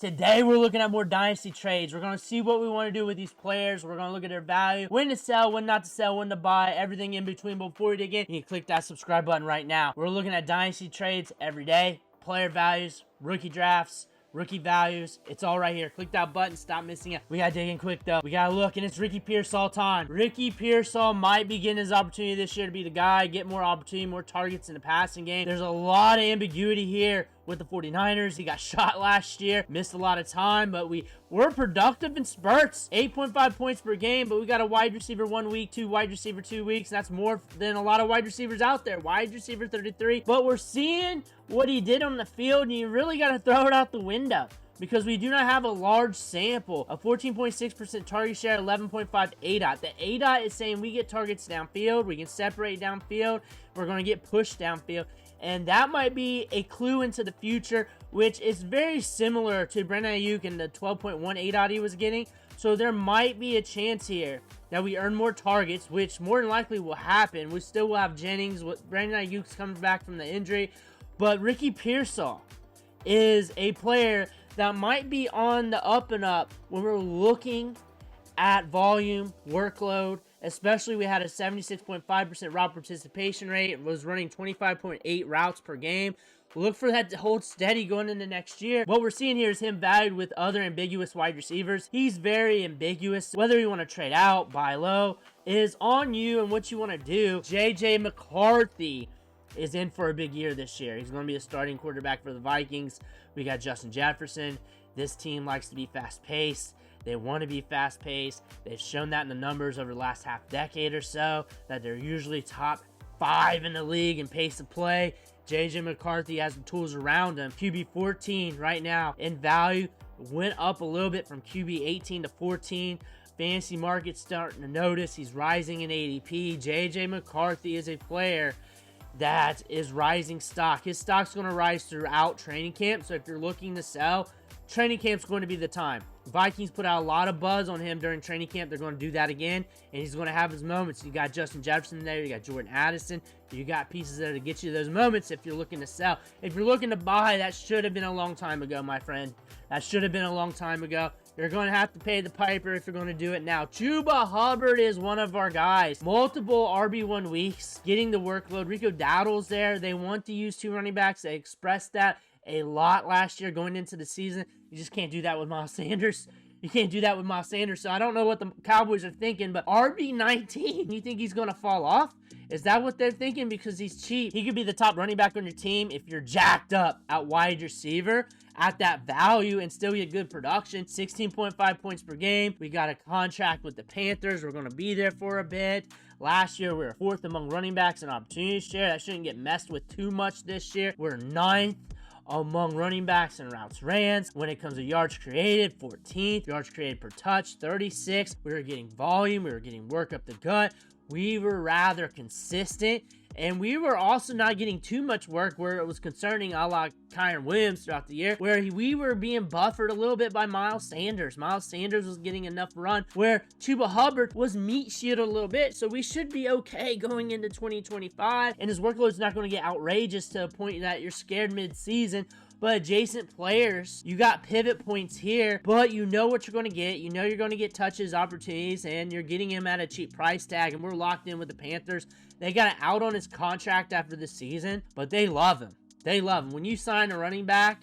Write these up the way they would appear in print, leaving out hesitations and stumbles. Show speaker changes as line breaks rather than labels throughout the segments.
Today, we're looking at more Dynasty trades. We're going to see what we want to do with these players. We're going to look at their value, when to sell, when not to sell, when to buy, everything in between. But before we dig in, you can click that subscribe button right now. We're looking at Dynasty trades every day, player values, rookie drafts, rookie values. It's all right here. Click that button. Stop missing it. We got to dig in quick, though. We got to look, and it's Ricky Pearsall time. Ricky Pearsall might be getting his opportunity this year to be the guy, get more opportunity, more targets in the passing game. There's a lot of ambiguity here with the 49ers. He got shot last year, missed a lot of time, but we're productive in spurts. 8.5 points per game, but we got a wide receiver 1 week, 2 wide receiver 2 weeks. That's more than a lot of wide receivers out there. Wide receiver 33. But we're seeing what he did on the field, and you really got to throw it out the window, because we do not have a large sample. A 14.6% target share, 11.5 ADOT. The ADOT is saying we get targets downfield, we can separate downfield, we're going to get pushed downfield. And that might be a clue into the future, which is very similar to Brandon Ayuk and the 12.1 ADOT he was getting. So there might be a chance here that we earn more targets, which more than likely will happen. We still will have Jennings. Brandon Ayuk's coming back from the injury. But Ricky Pearsall is a player that might be on the up and up when we're looking at volume, workload. Especially, we had a 76.5% route participation rate. It was running 25.8 routes per game. Look for that to hold steady going into next year. What we're seeing here is him valued with other ambiguous wide receivers. He's very ambiguous. Whether you want to trade out, buy low, is on you and what you want to do. J.J. McCarthy is in for a big year this year. He's going to be a starting quarterback for the Vikings. We got Justin Jefferson. This team likes to be fast-paced. They want to be fast-paced. They've shown that in the numbers over the last half decade or so, that they're usually top 5 in the league in pace of play. J.J. McCarthy has the tools around him. QB 14 right now in value. Went up a little bit from QB 18 to 14. Fantasy market's starting to notice. He's rising in ADP. J.J. McCarthy is a player that is rising stock. His stock's going to rise throughout training camp. So if you're looking to sell, training camp's going to be the time. Vikings put out a lot of buzz on him during training camp. They're going to do that again, and he's going to have his moments. You got Justin Jefferson there. You got Jordan Addison. You got pieces there to get you those moments if you're looking to sell. If you're looking to buy, that should have been a long time ago, my friend. That should have been a long time ago. You're going to have to pay the piper if you're going to do it now. Chuba Hubbard is one of our guys. Multiple RB1 weeks, getting the workload. Rico Dowdle's there. They want to use 2 running backs. They expressed that a lot last year going into the season. You just can't do that with Miles Sanders. You can't do that with Miles Sanders. So I don't know what the Cowboys are thinking, but RB19, you think he's going to fall off? Is that what they're thinking? Because he's cheap. He could be the top running back on your team if you're jacked up at wide receiver at that value and still get good production. 16.5 points per game. We got a contract with the Panthers. We're going to be there for a bit. Last year, we were 4th among running backs in opportunity share. That shouldn't get messed with too much this year. We're 9th among running backs and routes ran. When it comes to yards created, 14th. Yards created per touch, 36. We were getting volume. We were getting work up the gut. We were rather consistent. And we were also not getting too much work where it was concerning a la Kyren Williams throughout the year, where we were being buffered a little bit by Miles Sanders. Miles Sanders was getting enough run where Chuba Hubbard was meat shielded a little bit. So we should be okay going into 2025. And his workload's not going to get outrageous to a point that you're scared mid-season. But adjacent players, you got pivot points here, but you know what you're going to get. You know you're going to get touches, opportunities, and you're getting him at a cheap price tag, and we're locked in with the Panthers. They got out on his contract after the season, but they love him. They love him. When you sign a running back,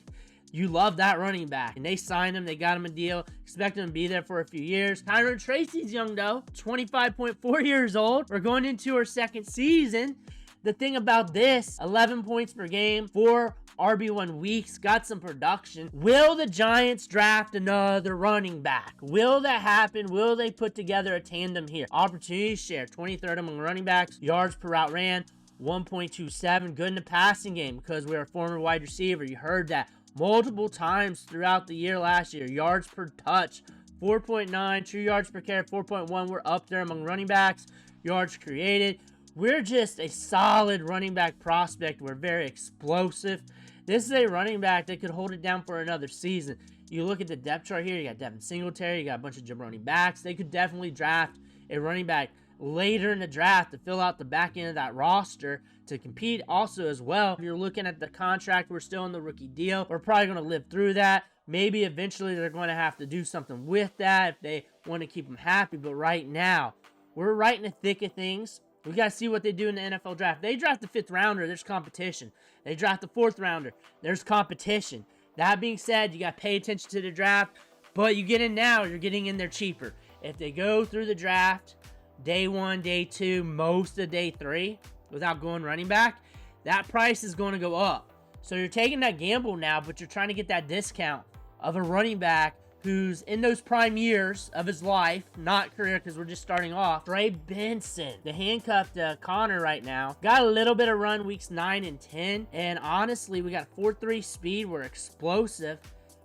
you love that running back. And they signed him. They got him a deal. Expect him to be there for a few years. Tyron Tracy's young, though. 25.4 years old. We're going into our second season. The thing about this, 11 points per game, 4 RB1 weeks, got some production. Will the Giants draft another running back? Will that happen? Will they put together a tandem here? Opportunity share, 23rd among running backs. Yards per route ran, 1.27. Good in the passing game because we're a former wide receiver. You heard that multiple times throughout the year last year. Yards per touch, 4.9. True yards per carry, 4.1. We're up there among running backs. Yards created. We're just a solid running back prospect. We're very explosive. This is a running back that could hold it down for another season. You look at the depth chart here. You got Devin Singletary. You got a bunch of jabroni backs. They could definitely draft a running back later in the draft to fill out the back end of that roster to compete also as well. If you're looking at the contract, we're still in the rookie deal. We're probably going to live through that. Maybe eventually they're going to have to do something with that if they want to keep him happy. But right now, we're right in the thick of things. We got to see what they do in the NFL draft. They draft the 5th rounder, there's competition. They draft the 4th rounder, there's competition. That being said, you got to pay attention to the draft. But you get in now, you're getting in there cheaper. If they go through the draft, day 1, day 2, most of day 3, without going running back, that price is going to go up. So you're taking that gamble now, but you're trying to get that discount of a running back who's in those prime years of his life, not career because we're just starting off. Trey Benson, the handcuffed Connor right now, got a little bit of run weeks 9 and 10, and honestly, we got 4.3 speed. We're explosive.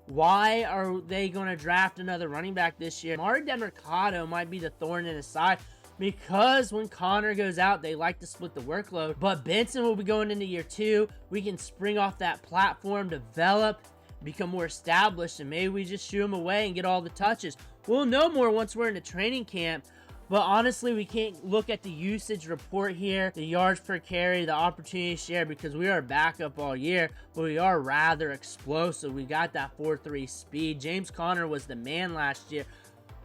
Why are they going to draft another running back this year? Mari Demercado might be the thorn in his side, because when Connor goes out, they like to split the workload. But Benson will be going into year 2. We can spring off that platform, develop, become more established, and maybe we just shoo him away and get all the touches. We'll know more once we're in the training camp. But honestly, we can't look at the usage report here, the yards per carry, the opportunity share, because we are a backup all year, but we are rather explosive. We got that 4.3 speed. James Conner was the man last year.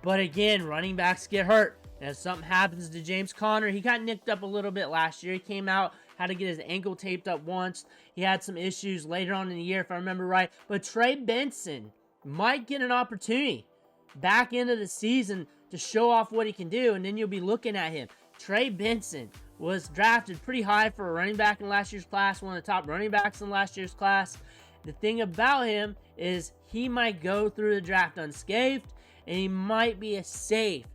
But again, running backs get hurt. And if something happens to James Conner, he got nicked up a little bit last year. He came out, had to get his ankle taped up once. He had some issues later on in the year, if I remember right. But Trey Benson might get an opportunity back into the season to show off what he can do, and then you'll be looking at him. Trey Benson was drafted pretty high for a running back in last year's class, one of the top running backs in last year's class. The thing about him is he might go through the draft unscathed, and he might be a safe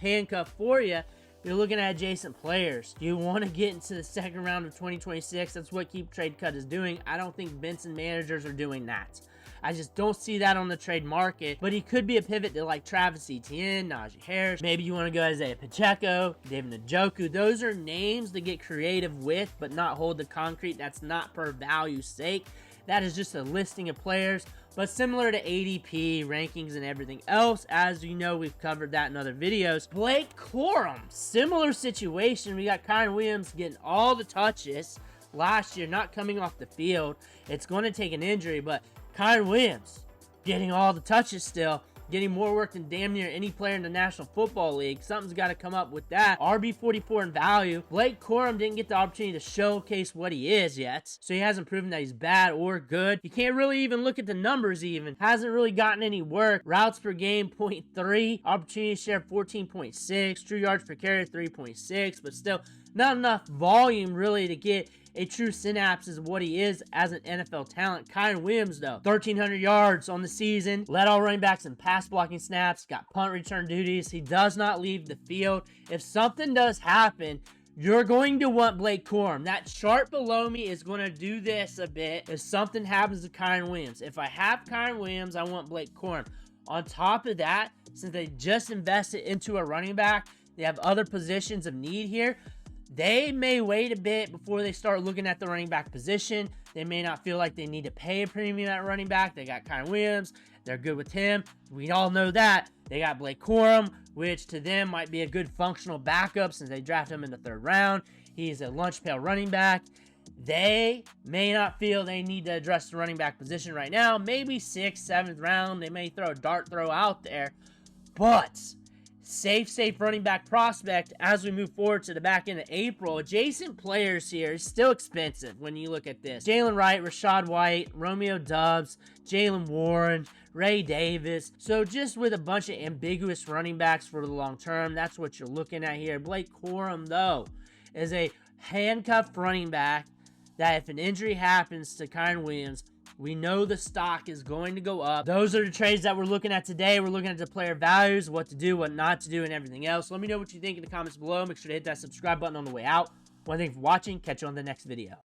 handcuff for you. You're looking at adjacent players. You want to get into the second round of 2026. That's what Keep Trade Cut is doing. I don't think Benson managers are doing that. I just don't see that on the trade market. But he could be a pivot to like Travis Etienne, Najee Harris. Maybe you want to go Isaiah Pacheco, David Njoku. Those are names to get creative with, but not hold the concrete. That's not per value sake. That is just a listing of players. But similar to ADP, rankings, and everything else, as you know, we've covered that in other videos. Blake Corum, similar situation. We got Kyren Williams getting all the touches last year, not coming off the field. It's going to take an injury, but Kyren Williams getting all the touches still, getting more work than damn near any player in the National Football League. Something's got to come up with that. RB44 in value. Blake Corum didn't get the opportunity to showcase what he is yet, so he hasn't proven that he's bad or good. You can't really even look at the numbers even. Hasn't really gotten any work. Routes per game, 0.3. Opportunity share, 14.6. True yards per carry, 3.6. But still, not enough volume really to get a true synapse of what he is as an NFL talent. Kyren Williams, though, 1,300 yards on the season, led all running backs in pass blocking snaps, got punt return duties. He does not leave the field. If something does happen, you're going to want Blake Corum. That chart below me is going to do this a bit if something happens to Kyren Williams. If I have Kyren Williams, I want Blake Corum. On top of that, since they just invested into a running back, they have other positions of need here. They may wait a bit before they start looking at the running back position. They may not feel like they need to pay a premium at running back. They got Kyren Williams. They're good with him. We all know that. They got Blake Corum, which to them might be a good functional backup since they draft him in the 3rd round. He's a lunch pail running back. They may not feel they need to address the running back position right now. Maybe 6th, 7th round. They may throw a dart throw out there. But safe running back prospect as we move forward to the back end of April. Adjacent players here is still expensive when you look at this. Jalen Wright, Rashad White, Romeo Doubs, Jalen Warren, Ray Davis. So just with a bunch of ambiguous running backs for the long term, that's what you're looking at here. Blake Corum, though, is a handcuffed running back that if an injury happens to Kyren Williams, we know the stock is going to go up. Those are the trades that we're looking at today. We're looking at the player values, what to do, what not to do, and everything else. Let me know what you think in the comments below. Make sure to hit that subscribe button on the way out. One thing for watching. Catch you on the next video.